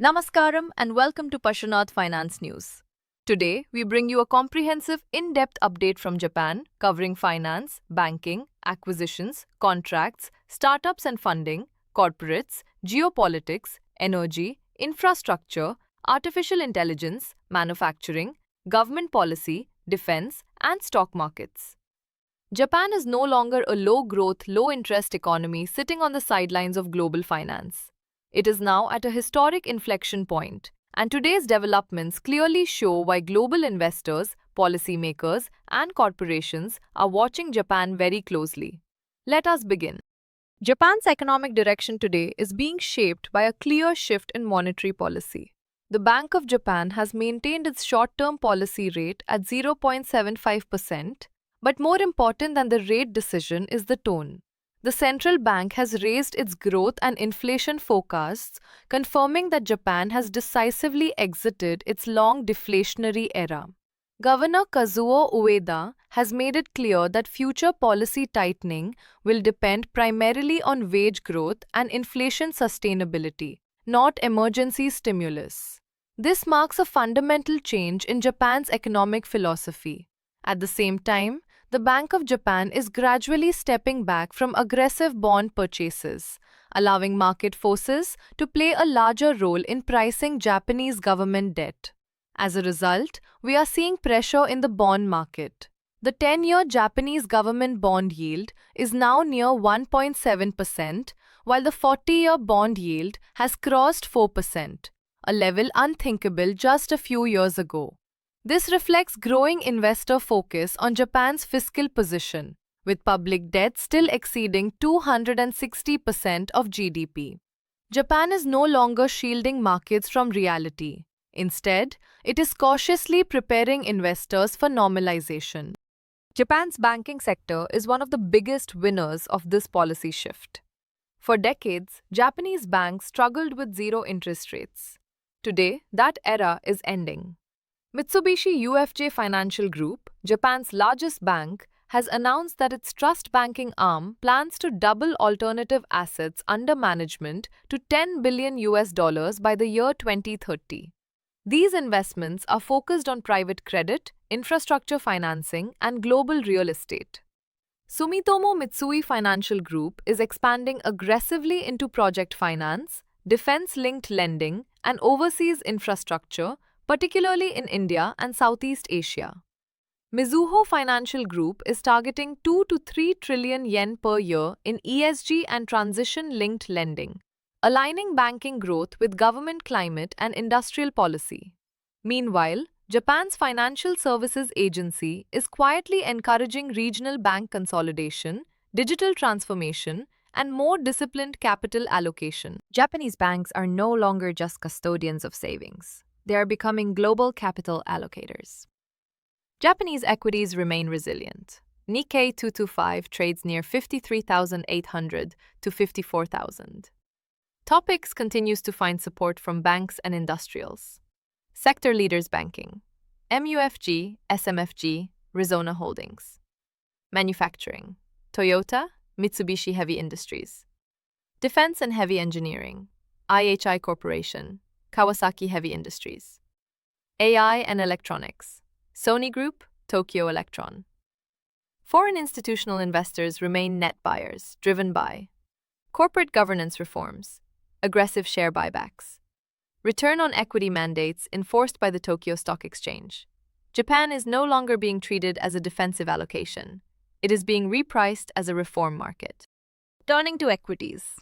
Namaskaram and welcome to Pashanath Finance News. Today, we bring you a comprehensive, in-depth update from Japan covering finance, banking, acquisitions, contracts, startups and funding, corporates, geopolitics, energy, infrastructure, artificial intelligence, manufacturing, government policy, defense, and stock markets. Japan is no longer a low-growth, low-interest economy sitting on the sidelines of global finance. It is now at a historic inflection point, and today's developments clearly show why global investors, policymakers, and corporations are watching Japan very closely. Let us begin. Japan's economic direction today is being shaped by a clear shift in monetary policy. The Bank of Japan has maintained its short-term policy rate at 0.75%, but more important than the rate decision is the tone. The central bank has raised its growth and inflation forecasts, confirming that Japan has decisively exited its long deflationary era. Governor Kazuo Ueda has made it clear that future policy tightening will depend primarily on wage growth and inflation sustainability, not emergency stimulus. This marks a fundamental change in Japan's economic philosophy. At the same time, the Bank of Japan is gradually stepping back from aggressive bond purchases, allowing market forces to play a larger role in pricing Japanese government debt. As a result, we are seeing pressure in the bond market. The 10-year Japanese government bond yield is now near 1.7%, while the 40-year bond yield has crossed 4%, a level unthinkable just a few years ago. This reflects growing investor focus on Japan's fiscal position, with public debt still exceeding 260% of GDP. Japan is no longer shielding markets from reality. Instead, it is cautiously preparing investors for normalization. Japan's banking sector is one of the biggest winners of this policy shift. For decades, Japanese banks struggled with zero interest rates. Today, that era is ending. Mitsubishi UFJ Financial Group, Japan's largest bank, has announced that its trust banking arm plans to double alternative assets under management to $10 billion by the year 2030. These investments are focused on private credit, infrastructure financing, and global real estate. Sumitomo Mitsui Financial Group is expanding aggressively into project finance, defense-linked lending, and overseas infrastructure, particularly in India and Southeast Asia. Mizuho Financial Group is targeting 2 to 3 trillion yen per year in ESG and transition-linked lending, aligning banking growth with government climate and industrial policy. Meanwhile, Japan's Financial Services Agency is quietly encouraging regional bank consolidation, digital transformation, and more disciplined capital allocation. Japanese banks are no longer just custodians of savings. They are becoming global capital allocators. Japanese equities remain resilient. Nikkei 225 trades near 53,800 to 54,000. Topix continues to find support from banks and industrials. Sector leaders banking: MUFG, SMFG, Resona Holdings. Manufacturing: Toyota, Mitsubishi Heavy Industries. Defense and Heavy Engineering: IHI Corporation, Kawasaki Heavy Industries. AI and Electronics: Sony Group, Tokyo Electron. Foreign institutional investors remain net buyers, driven by corporate governance reforms, aggressive share buybacks, return on equity mandates enforced by the Tokyo Stock Exchange. Japan is no longer being treated as a defensive allocation. It is being repriced as a reform market. Turning to equities.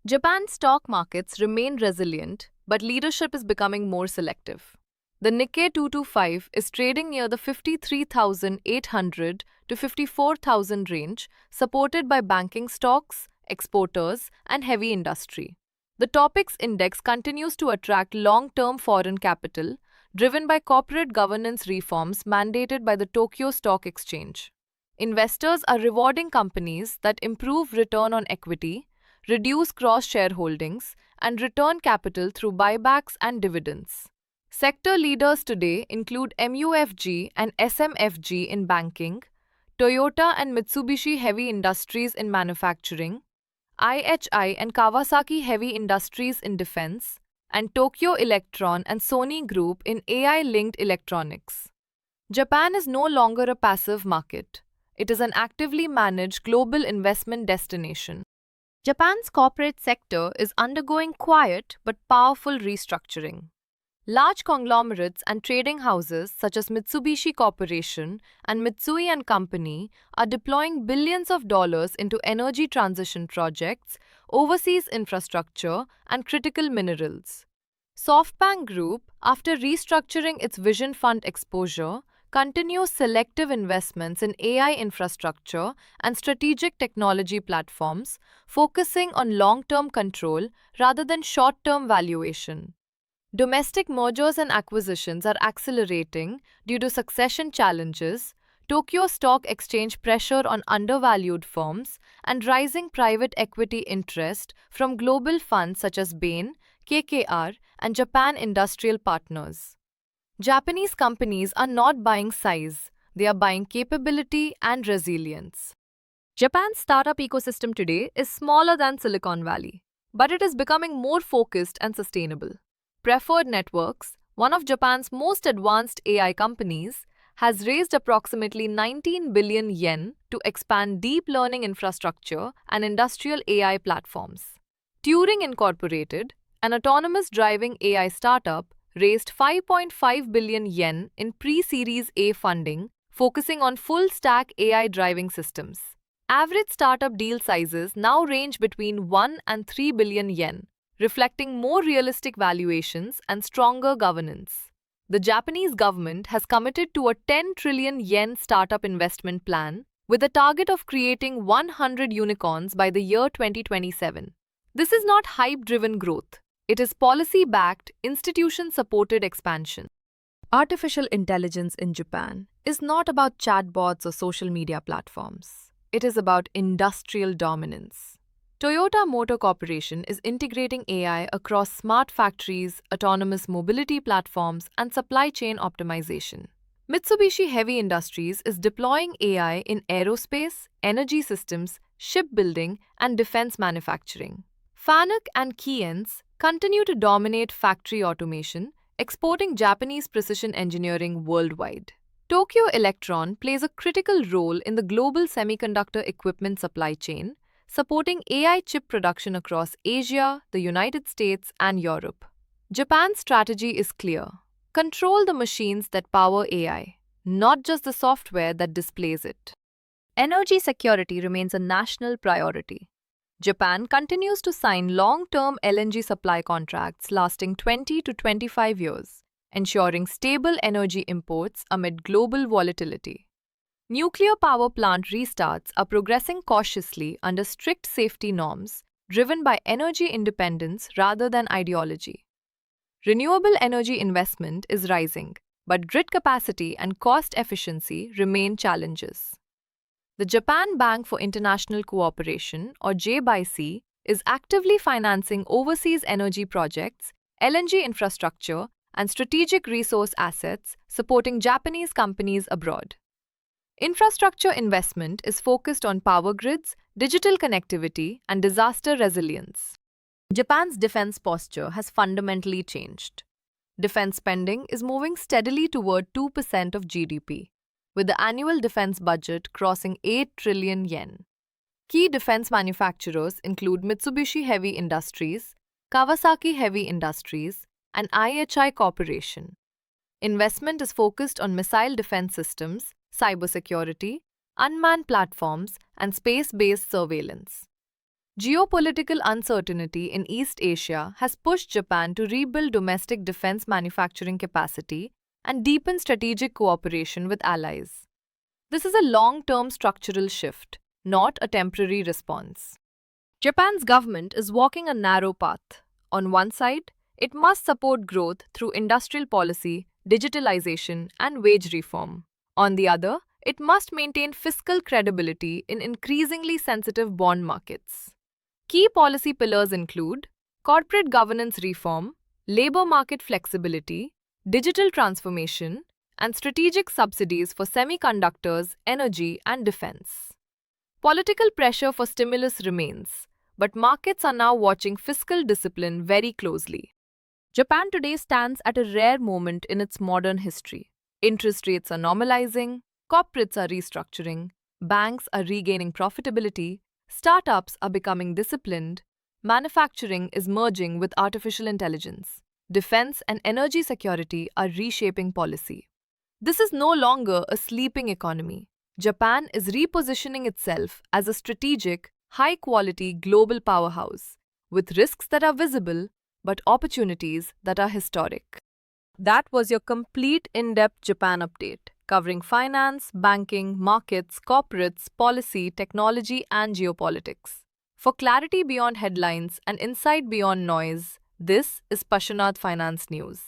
Japan's stock markets remain resilient, but leadership is becoming more selective. The Nikkei 225 is trading near the 53,800 to 54,000 range, supported by banking stocks, exporters, and heavy industry. The Topix index continues to attract long-term foreign capital, driven by corporate governance reforms mandated by the Tokyo Stock Exchange. Investors are rewarding companies that improve return on equity, reduce cross-shareholdings, and return capital through buybacks and dividends. Sector leaders today include MUFG and SMFG in banking, Toyota and Mitsubishi Heavy Industries in manufacturing, IHI and Kawasaki Heavy Industries in defense, and Tokyo Electron and Sony Group in AI-linked electronics. Japan is no longer a passive market. It is an actively managed global investment destination. Japan's corporate sector is undergoing quiet but powerful restructuring. Large conglomerates and trading houses such as Mitsubishi Corporation and Mitsui and Company are deploying billions of dollars into energy transition projects, overseas infrastructure, and critical minerals. SoftBank Group, after restructuring its Vision Fund exposure, continues selective investments in AI infrastructure and strategic technology platforms, focusing on long-term control rather than short-term valuation. Domestic mergers and acquisitions are accelerating due to succession challenges, Tokyo Stock Exchange pressure on undervalued firms, and rising private equity interest from global funds such as Bain, KKR, and Japan Industrial Partners. Japanese companies are not buying size, they are buying capability and resilience. Japan's startup ecosystem today is smaller than Silicon Valley, but it is becoming more focused and sustainable. Preferred Networks, one of Japan's most advanced AI companies, has raised approximately 19 billion yen to expand deep learning infrastructure and industrial AI platforms. Turing Incorporated, an autonomous driving AI startup, raised 5.5 billion yen in pre-Series A funding, focusing on full-stack AI driving systems. Average startup deal sizes now range between 1 and 3 billion yen, reflecting more realistic valuations and stronger governance. The Japanese government has committed to a 10 trillion yen startup investment plan with a target of creating 100 unicorns by the year 2027. This is not hype-driven growth. It is policy-backed, institution-supported expansion. Artificial intelligence in Japan is not about chatbots or social media platforms. It is about industrial dominance. Toyota Motor Corporation is integrating AI across smart factories, autonomous mobility platforms, and supply chain optimization. Mitsubishi Heavy Industries is deploying AI in aerospace, energy systems, shipbuilding, and defense manufacturing. FANUC and Keyence continue to dominate factory automation, exporting Japanese precision engineering worldwide. Tokyo Electron plays a critical role in the global semiconductor equipment supply chain, supporting AI chip production across Asia, the United States, and Europe. Japan's strategy is clear. Control the machines that power AI, not just the software that displays it. Energy security remains a national priority. Japan continues to sign long-term LNG supply contracts lasting 20 to 25 years, ensuring stable energy imports amid global volatility. Nuclear power plant restarts are progressing cautiously under strict safety norms, driven by energy independence rather than ideology. Renewable energy investment is rising, but grid capacity and cost efficiency remain challenges. The Japan Bank for International Cooperation, or JBIC, is actively financing overseas energy projects, LNG infrastructure, and strategic resource assets, supporting Japanese companies abroad. Infrastructure investment is focused on power grids, digital connectivity, and disaster resilience. Japan's defense posture has fundamentally changed. Defense spending is moving steadily toward 2% of GDP, with the annual defense budget crossing 8 trillion yen. Key defense manufacturers include Mitsubishi Heavy Industries, Kawasaki Heavy Industries, and IHI Corporation. Investment is focused on missile defense systems, cybersecurity, unmanned platforms, and space-based surveillance. Geopolitical uncertainty in East Asia has pushed Japan to rebuild domestic defense manufacturing capacity and deepen strategic cooperation with allies. This is a long-term structural shift, not a temporary response. Japan's government is walking a narrow path. On one side, it must support growth through industrial policy, digitalization, and wage reform. On the other, it must maintain fiscal credibility in increasingly sensitive bond markets. Key policy pillars include corporate governance reform, labor market flexibility, digital transformation, and strategic subsidies for semiconductors, energy, and defense. Political pressure for stimulus remains, but markets are now watching fiscal discipline very closely. Japan today stands at a rare moment in its modern history. Interest rates are normalizing, corporates are restructuring, banks are regaining profitability, startups are becoming disciplined, manufacturing is merging with artificial intelligence, defense and energy security are reshaping policy. This is no longer a sleeping economy. Japan is repositioning itself as a strategic, high quality global powerhouse, with risks that are visible but opportunities that are historic. That was your complete in depth Japan update, covering finance, banking, markets, corporates, policy, technology, and geopolitics. For clarity beyond headlines and insight beyond noise, this is Pashanath Finance News.